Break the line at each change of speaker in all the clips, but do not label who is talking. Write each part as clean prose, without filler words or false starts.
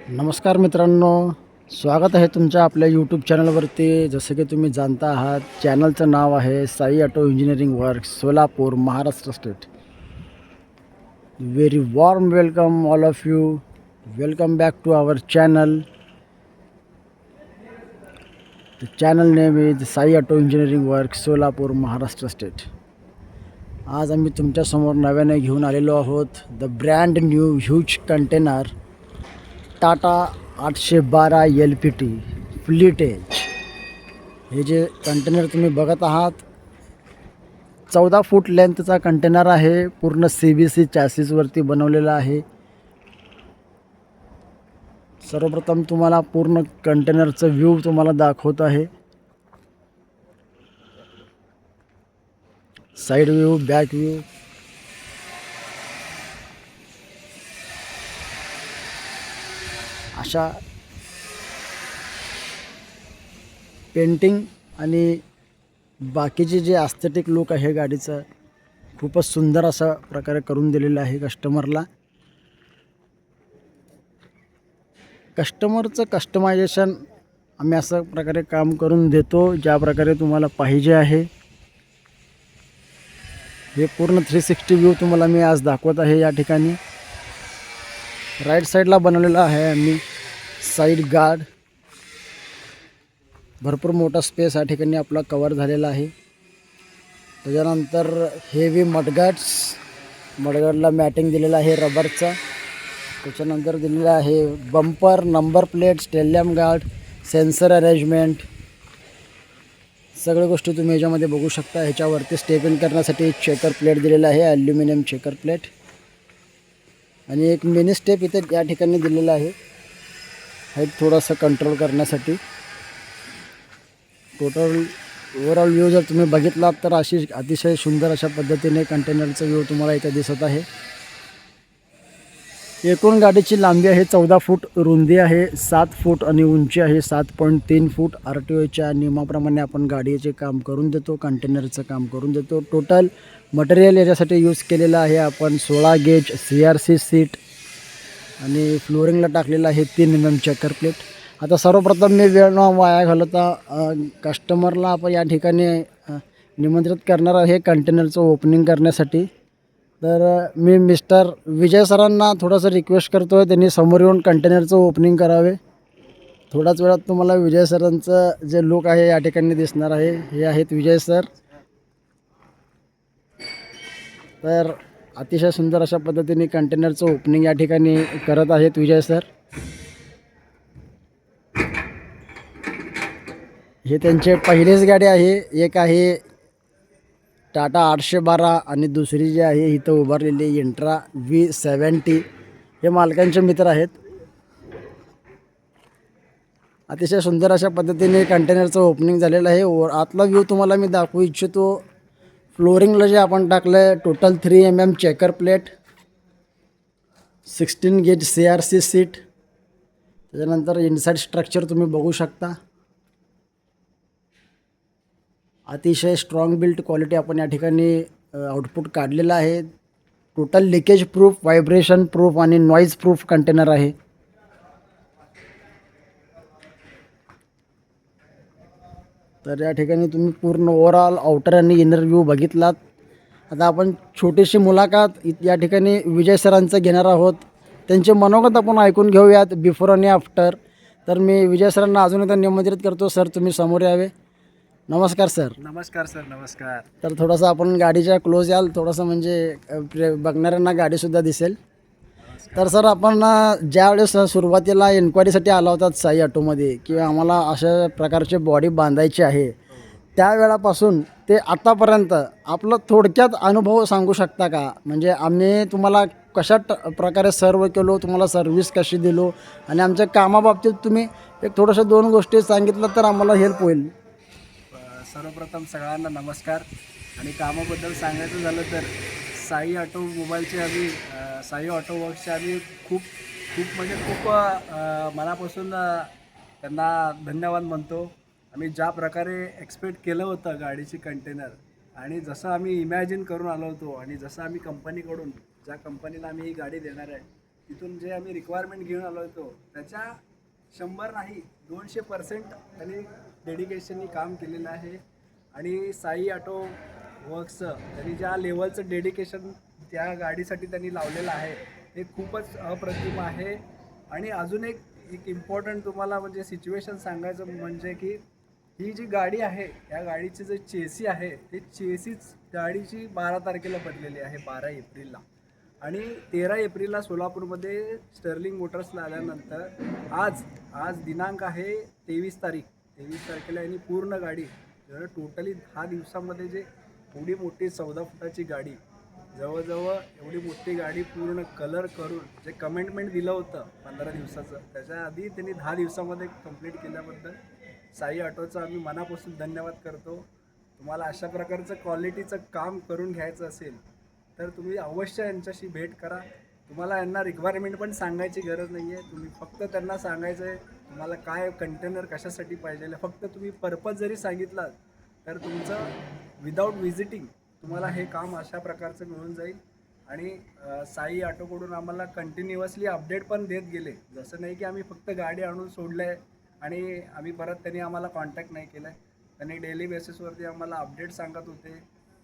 नमस्कार मित्रांनो, स्वागत आहे तुमच्या आपल्या यूट्यूब चॅनलवरती. जसं की तुम्ही जाणता आहात, चॅनलचं नाव आहे Sai auto engineering works, Solapur, Maharashtra state. Very warm welcome all of you. Welcome back to our channel. The channel name is Sai auto engineering works, Solapur, Maharashtra state. आज आम्ही तुमच्यासमोर नव्याने घेऊन आलेलो आहोत the brand new huge container Tata 812 LPT fleet edge. हे जे container तुम्ही बघत आहात, 14 फूट लेंथचा कंटेनर आहे. पूर्ण CBC चॅसिसवरती बनवलेला आहे. सर्वप्रथम तुम्हाला पूर्ण कंटेनरचं व्ह्यू तुम्हाला दाखवत आहे. Side view, back view. अशा पेंटिंग आणि बाकीचे जे ॲस्थेटिक लुक आहे गाडीचं, खूपच सुंदर अशा प्रकारे करून दिलेलं आहे कस्टमरला. कस्टमरचं कस्टमायझेशन आम्ही अशा प्रकारे काम करून देतो, ज्या प्रकारे तुम्हाला पाहिजे आहे. हे पूर्ण 360 व्ह्यू तुम्हाला मी आज दाखवत आहे. या ठिकाणी राईट साईडला बनवलेला आहे आम्ही साईड गार्ड. भरपूर मोठा स्पेस या ठिकाणी आपला कवर झालेला आहे. त्याच्यानंतर हेवी मडगार्डला मॅटिंग दिलेलं आहे रबरचा. त्याच्यानंतर दिलेलं आहे बंपर, नंबर प्लेट, स्टेलियम गार्ड, सेन्सर अरेंजमेंट. सगळ्या गोष्टी तुम्ही ह्याच्यामध्ये बघू शकता. ह्याच्यावरती स्टेप इन करण्यासाठी चेकर प्लेट दिलेला आहे, ॲल्युमिनियम चेकर प्लेट. आणि एक मिनी स्टेप इथे या ठिकाणी दिलेला आहे, हाईट थोडंसं कंट्रोल करण्यासाठी. टोटल ओव्हरऑल व्ह्यू जर तुम्ही बघितलात तर अशी अतिशय सुंदर अशा पद्धतीने कंटेनरचं व्ह्यू तुम्हाला इथे दिसत आहे. एकूण गाडीची लांबी आहे 14 फूट, रुंदी आहे 7 फूट आणि उंची आहे 7.3 फूट. RTOच्या नियमाप्रमाणे आपण गाडीचे काम करून देतो, कंटेनरचं काम करून देतो. टोटल मटेरियल याच्यासाठी यूज केलेलं आहे आपण 16 गेज CRC सीट आणि फ्लोरिंगला टाकलेलं आहे 3 mm चेकर प्लेट. आता सर्वप्रथम मी वेळ न वाया घालवता कस्टमरला आपण या ठिकाणी निमंत्रित करणार आहे कंटेनरचं ओपनिंग करण्यासाठी. तर मी मिस्टर विजय सरांना थोडंसं रिक्वेस्ट करतो आहे, त्यांनी समोर येऊन कंटेनरचं ओपनिंग करावे. थोड्याच वेळात तुम्हाला विजय सरांचं जे लुक आहे या ठिकाणी दिसणार आहे. हे आहेत विजय सर. तर अतिशय सुंदर अशा पद्धतीने कंटेनरचं ओपनिंग या ठिकाणी करत आहेत विजय सर. हे त्यांचे पहिलेच गाडी आहे. एक आहे टाटा 812 आणि दुसरी जी आहे इथं उभारलेली इंट्रा V70. हे मालकांचे मित्र आहेत. अतिशय सुंदर अशा पद्धतीने कंटेनरचं ओपनिंग झालेलं आहे. आतला व्ह्यू तुम्हाला मी दाखवू इच्छितो. फ्लोरिंगला जे आपण टाकलं आहे total 3 mm checker plate, 16 gauge CRC seat. त्याच्यानंतर इनसाईड स्ट्रक्चर तुम्ही बघू शकता. अतिशय स्ट्रॉंग बिल्ट क्वालिटी आपण या ठिकाणी आउटपुट काढलेलं आहे. Total leakage proof, vibration proof आणि नॉईज प्रूफ कंटेनर आहे. तर या ठिकाणी तुम्ही पूर्ण ओव्हरऑल आउटर आणि इनर व्ह्यू बघितलात. आता आपण छोटीशी मुलाखत या ठिकाणी विजय सरांचं घेणार आहोत. त्यांचे मनोगत आपण ऐकून घेऊयात बिफोर आणि आफ्टर. तर मी विजय सरांना अजून एकदा निमंत्रित करतो. सर, तुम्ही समोर यावे. नमस्कार सर.
नमस्कार सर. नमस्कार.
तर थोडंसं आपण गाडीच्या क्लोज याल, थोडंसं म्हणजे बघणाऱ्यांना गाडीसुद्धा दिसेल. तर सर, आपण ज्यावेळेस सुरुवातीला एन्क्वायरीसाठी आला होतात साई ऑटोमध्ये किंवा आम्हाला अशा प्रकारचे बॉडी बांधायची आहे, त्यावेळापासून ते आतापर्यंत आपलं थोडक्यात अनुभव सांगू शकता का? म्हणजे आम्ही तुम्हाला कशा प्रकारे सर्व केलो, तुम्हाला सर्व्हिस कशी दिलो आणि आमच्या कामाबाबतीत तुम्ही एक थोडंसं 2 गोष्टी सांगितलं तर आम्हाला हेल्प होईल.
सर्वप्रथम सगळ्यांना नमस्कार. आणि कामाबद्दल सांगायचं झालं तर साई ऑटोमोबाईलचे आम्ही साई ऑटो वर्क्सचे आम्ही खूप मनापासून त्यांना धन्यवाद म्हणतो. आम्ही ज्या प्रकारे एक्सपेक्ट केलं होतं गाडीची कंटेनर आणि जसं आम्ही इमॅजिन करून आलो होतो आणि जसं आम्ही कंपनीकडून ज्या कंपनीला आम्ही ही गाडी देणार आहे तिथून जे आम्ही रिक्वायरमेंट घेऊन आलो होतो त्याच्या 100 नाही 200% त्यांनी डेडिकेशननी काम केलेलं आहे. आणि साई ऑटो वर्क्सचं त्यांनी ज्या लेवलचं डेडिकेशन त्या गाडीसाठी त्यांनी लावलेलं आहे हे खूपच अप्रतिम आहे. आणि अजून एक इम्पॉर्टंट तुम्हाला म्हणजे सिच्युएशन सांगायचं म्हणजे की ही जी गाडी आहे या गाडीची जे चेसी आहे ते चेसीच गाडीची 12 तारखेला बदलेली आहे, 12 एप्रिलला. आणि 13 एप्रिलला सोलापूरमध्ये स्टर्लिंग मोटर्सला आल्यानंतर आज दिनांक आहे 23 तारीख. 23 तारखेला यांनी पूर्ण गाडी टोटली 10 दिवसामध्ये जे एवढी मोठी 14 फुटाची गाडी जवळजवळ एवढी मोठी गाडी पूर्ण कलर करून जे कमेंटमेंट दिलं होतं 15 दिवसाचं त्याच्या आधी त्यांनी 10 दिवसामध्ये कंप्लीट केल्याबद्दल साई ऑटोचं आम्ही मनापासून धन्यवाद करतो. तुम्हाला अशा प्रकारचं क्वालिटीचं काम करून घ्यायचं असेल तर तुम्ही अवश्य यांच्याशी भेट करा. तुम्हाला यांना रिक्वायरमेंट पण सांगायची गरज नाही आहे. तुम्ही फक्त त्यांना सांगायचं आहे तुम्हाला काय कंटेनर कशासाठी पाहिजे. फक्त तुम्ही पर्पज जरी सांगितलात तर तुमचं विदाऊट व्हिजिटिंग तुम्हाला हे काम अशा प्रकारचं मिळून जाईल. आणि साई ऑटोकडून आम्हाला कंटिन्युअसली अपडेट पण देत गेले. जसं नाही की आम्ही फक्त गाडी आणून सोडलं आहे आणि आम्ही परत त्यांनी आम्हाला कॉन्टॅक्ट नाही केला आहे. त्यांनी डेली बेसिसवरती आम्हाला अपडेट सांगत होते,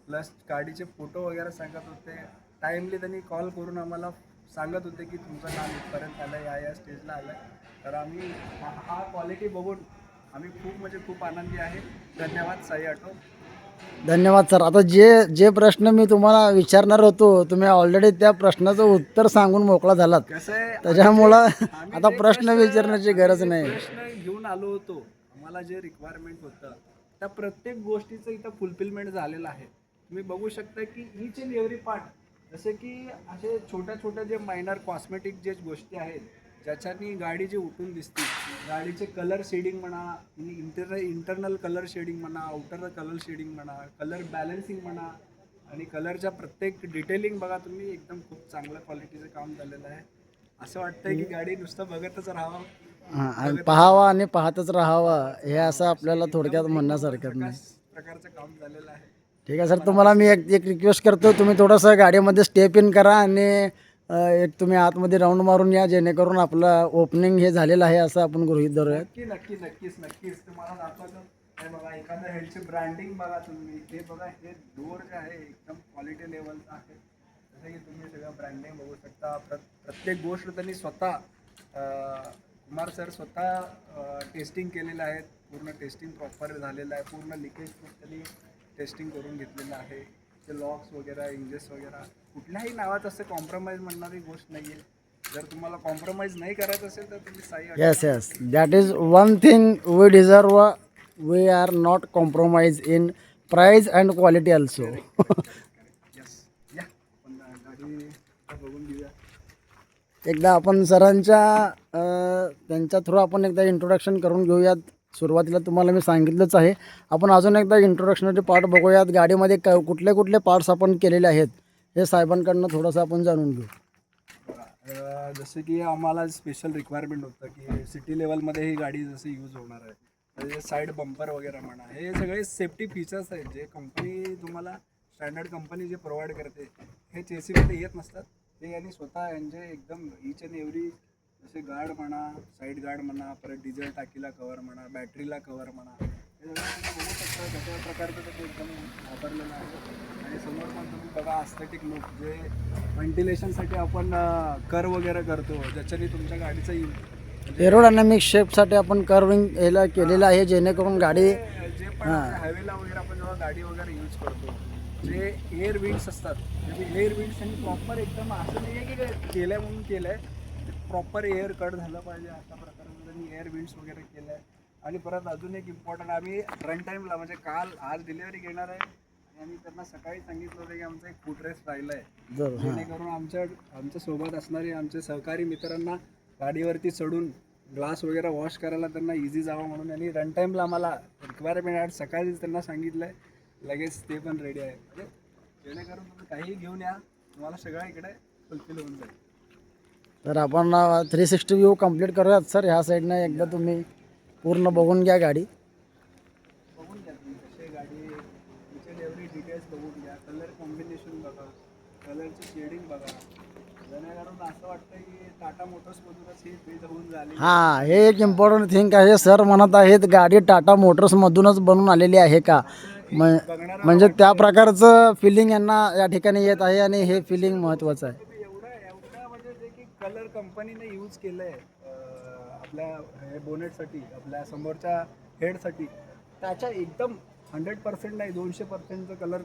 प्लस गाडीचे फोटो वगैरे सांगत होते. टाईमली त्यांनी कॉल करून आम्हाला सांगत होते की तुमचं काम इथपर्यंत आलं आहे, या स्टेजला आलं आहे. तर आम्ही हा क्वालिटी बघून आम्ही खूप आनंदी आहे. धन्यवाद साई ऑटो.
धन्यवाद सर. आता जे प्रश्न मी तुम्हाला विचारणार होतो तुम्ही ऑलरेडी त्या प्रश्नाचं उत्तर सांगून मोकळा झालात.
कसं आहे
त्याच्यामुळं
आम्ही
आता
जे
प्रश्न विचारण्याची गरज
आम्ही जे
नाही.
प्रश्न घेऊन आलो होतो, आम्हाला जे रिक्वायरमेंट होतं त्या प्रत्येक गोष्टीचं इथं फुलफिलमेंट झालेलं आहे. तुम्ही बघू शकता की ईच अँड एव्हरी पार्ट जसे की असे छोट्या जे मायनर कॉस्मेटिक जे गोष्टी आहेत ज्याच्यानी गाडी जी उठून दिसते, गाडीचे कलर शेडिंग म्हणा, इंटरनल कलर शेडिंग म्हणा, आउटर कलर शेडिंग म्हणा, कलर बॅलन्सिंग म्हणा आणि कलरच्या प्रत्येक डिटेलिंग बघा तुम्ही एकदम खूप चांगल्या क्वालिटीचं काम झालेलं आहे. असं वाटतंय की गाडी नुसतं बघतच राहावं,
हां, आणि पाहावा आणि पाहतच राहावा हे असं आपल्याला थोडक्यात म्हणण्यासारखं नाही.
प्रकारचं काम झालेलं आहे.
ठीक आहे सर. तुम्हाला मी एक रिक्वेस्ट करतो तुम्ही थोडंसं गाडीमध्ये स्टेप इन करा आणि एक तुम्ही आतमध्ये राऊंड मारून या जेणेकरून आपलं ओपनिंग हे झालेलं आहे असं आपण गृहीत धरूयात.
नक्कीच तुम्हाला दाखवतो. हे बघा एखाद्या हेडची ब्रँडिंग बघा तुम्ही. हे बघा हे डोअर जे आहे एकदम क्वालिटी लेवलचं आहे. जसं की तुम्ही सगळं ब्रँडिंग बघू शकता. प्रत्येक गोष्ट त्यांनी स्वतः कुमार सर स्वतः टेस्टिंग केलेलं आहे. पूर्ण टेस्टिंग प्रॉपर झालेलं आहे. पूर्ण लिकेज प्रूफ त्यांनी टेस्टिंग करून घेतलेलं आहे. ते लॉक्स वगैरे इंजेस वगैरे कुठल्याही नावात असं कॉम्प्रोमाइज म्हणणारी गोष्ट नाही आहे. जर तुम्हाला कॉम्प्रोमाइज नाही करायचं असेल तर तुम्ही Sai
yes that is one thing we deserve. We are not compromise in price and quality also.
Yes या पण गाडी बघून घेऊया.
एकदा आपण सरांच्या त्यांच्या थ्रू आपण एकदा इंट्रोडक्शन करून घेऊयात. सुरुवातीला तुम्हाला मी सांगितलंच आहे. आपण अजून एकदा इंट्रोडक्शनचे पार्ट बघूयात. गाडीमध्ये कुठले पार्ट्स आपण केलेले आहेत हे साहेबांकडनं थोडंसं आपण जाणून घेऊ.
जसं की आम्हाला स्पेशल रिक्वायरमेंट होतं की सिटी लेवलमध्ये ही गाडी जसं यूज होणार आहे. म्हणजे साईड बंपर वगैरे म्हणा, हे सगळे सेफ्टी फीचर्स आहेत जे कंपनी तुम्हाला स्टँडर्ड कंपनी जे प्रोव्हाइड करते हे चेसीमध्ये येत नसतात. ते यांनी स्वतः यांचे एकदम ईच अँड एव्हरी जसे गार्ड म्हणा, साईड गार्ड म्हणा, परत डिझेल टाकीला कवर म्हणा, बॅटरीला कवर म्हणा, हे सगळं तुम्ही बघू शकता कशा प्रकारचं ते एकदम वापरलेलं आहे. आणि समोर पण तुम्ही बघा अस्थेटिक लुक जे व्हेंटिलेशनसाठी आपण कर वगैरे करतो ज्याच्याने तुमच्या गाडीचा
एरोडायनॅमिक शेपसाठी आपण कर्विंग याला केलेलं आहे जेणेकरून गाडी
जे पण हायवेला वगैरे आपण जेव्हा गाडी वगैरे यूज करतो जे एअर विंड्स असतात म्हणजे एअर विंड्स त्यांनी प्रॉपर एकदम असं नाही आहे की केलं आहे म्हणून केलं आहे, प्रॉपर एअर कट झालं पाहिजे अशा प्रकारे त्यांनी एअर विंड्स वगैरे केलं आहे. आणि परत अजून एक इम्पॉर्टंट आम्ही रन टाईमला म्हणजे आज डिलिव्हरी घेणार आहे आणि आम्ही त्यांना सकाळी सांगितलं होतं की आमचा एक फूड रेस्ट राहिला आहे जेणेकरून आमच्या सोबत असणारे आमचे सहकारी मित्रांना गाडीवरती चढून ग्लास वगैरे वॉश करायला त्यांना इझी जावं म्हणून. आणि रन टाईमला आम्हाला रिक्वायरमेंट आज सकाळीच त्यांना सांगितलं आहे, लगेच ते पण रेडी आहे. म्हणजे जेणेकरून तुम्ही काहीही घेऊन या, तुम्हाला सगळं इकडे फुलफिल होऊन जाईल.
तर आपण 360 व्ह्यू कंप्लीट करूयात सर. ह्या साईडनं एकदा तुम्ही पूर्ण बघून घ्या गाडी.
बघून घ्या तुम्ही कशी गाडी इच अँड एव्हरी डिटेल्स बघून घ्या. कलर कॉम्बिनेशन बघा, कलरची शेडिंग बघा, जेणेकरून असं वाटतं की टाटा मोटर्समधूनच ही बिल्ड होऊन झाली.
हां, हे एक इम्पॉर्टंट थिंग आहे. सर म्हणत आहेत गाडी टाटा मोटर्समधूनच बनून आलेली आहे का?
बघणारा
म्हणजे त्या प्रकारचं फिलिंग यांना या ठिकाणी येत आहे आणि हे फिलिंग महत्त्वाचं आहे.
एवढं म्हणजे जे की कलर कंपनीने यूज केलंय आपल्या बोनेटसाठी, आपल्या समोरच्या हेडसाठी, त्याच्या एकदम 100% नाही 200%चं कलर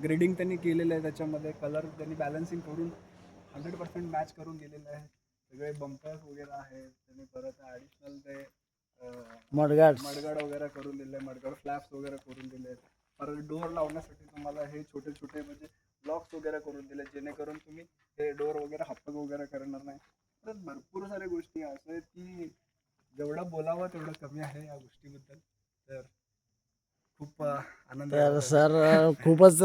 ग्रेडिंग त्यांनी केलेलं आहे. त्याच्यामध्ये कलर त्यांनी बॅलन्सिंग करून 100% मॅच करून गेलेलं आहे. सगळे बंपर्स वगैरे आहेत. त्यांनी परत ॲडिशनल ते
मडगार्ड
मडगाड वगैरे करून दिले, मडगाड फ्लॅप्स वगैरे करून दिले. परत डोअर लावण्यासाठी तुम्हाला हे छोटे छोटे म्हणजे ब्लॉक्स वगैरे करून दिले, जेणेकरून तुम्ही हे डोअर वगैरे हप्पक वगैरे करणार नाही. तर भरपूर साऱ्या गोष्टी असं आहेत की जेवढं बोलावं तेवढं कमी आहे या गोष्टीबद्दल. तर खूप आनंद
तर सर खूपच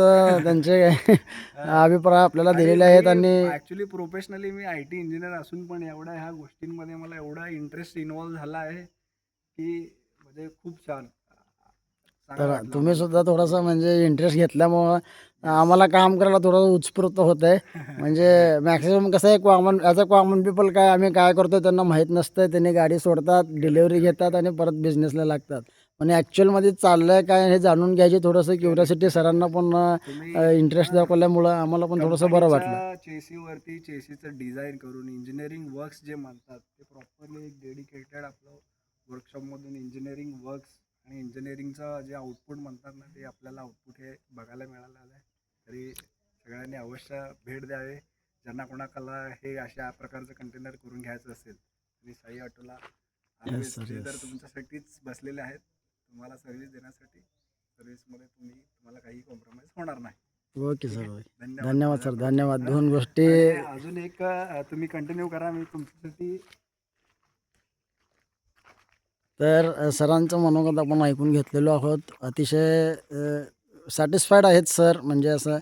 त्यांचे अभिप्राय आपल्याला दिलेले आहेत आणि
actually professionally me IT engineer असून पण एवढ्या ह्या गोष्टींमध्ये मला एवढा इंटरेस्ट इन्व्हॉल्व झाला आहे की म्हणजे खूप छान चांगलं
तर
वाटलं
तुम्ही
आम्हाला.
सुद्धा थोडासा म्हणजे इंटरेस्ट घेतल्यामुळं आम्हाला काम करायला थोडं उत्स्फूर्त होत आहे. म्हणजे मॅक्सिमम कसं आहे common as a common people काय आम्ही काय करतो त्यांना माहीत नसतं. त्यांनी गाडी सोडतात, डिलिव्हरी घेतात आणि परत बिझनेसला लागतात. पण ॲक्च्युअलमध्ये चाललं आहे काय हे जाणून घ्यायची थोडंसं क्युरियोसिटी सरांना पण
तुम्ही
इंटरेस्ट दाखवल्यामुळं आम्हाला पण थोडंसं बरं वाटलं.
चेसीवरती चेसीचं डिझाईन करून इंजिनिअरिंग वर्क्स जे म्हणतात ते प्रॉपरली एक डेडिकेटेड आपलं वर्कशॉपमधून इंजिनिअरिंग वर्क्स आणि इंजिनिअरिंगचं जे आउटपुट म्हणतात ना, ते आपल्याला आउटपुट हे बघायला मिळालं आहे. तरी सगळ्यांनी अवश्य भेट द्यावे. ज्यांना कोणाला हे अशा प्रकारचं कंटेनर करून घ्यायचं असेल तरी साई ऑटोला
येस सर,
ते
येस.
तर तुमच्यासाठीच बसलेले आहेत. तुम्हाला सर्व्हिस देण्यासाठी. सर्व्हिसमध्ये तुम्हाला काही कॉम्प्रोमाइज होणार नाही.
ओके
ठीक
सर,
आहे.
ओके.
धन्यवाद
धन्यवाद
माझ्या
सर,
प्रश्न-
धन्यवाद.
हां.
2 गोष्टी
आणि अजून एक तुम्ही कंटिन्यू करा. मी तुमच्यासाठी
तर सरांचं मनोगत आपण ऐकून घेतलेलो आहोत. अतिशय सॅटिस्फाईड आहेत सर. म्हणजे असं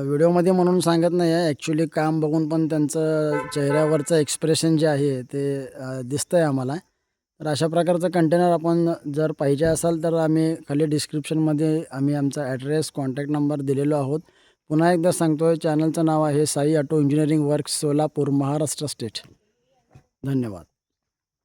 व्हिडिओमध्ये म्हणून सांगत नाही आहे. ॲक्च्युली काम बघून पण त्यांचं चेहऱ्यावरचं एक्सप्रेशन जे आहे ते दिसतं आहे आम्हाला. तर अशा प्रकारचं कंटेनर आपण जर पाहिजे असाल तर आम्ही खाली डिस्क्रिप्शनमध्ये आम्ही आमचा ॲड्रेस, कॉन्टॅक्ट नंबर दिलेलो आहोत. पुन्हा एकदा सांगतो आहे चॅनलचं नाव आहे Sai auto engineering works Solapur, Maharashtra state. धन्यवाद.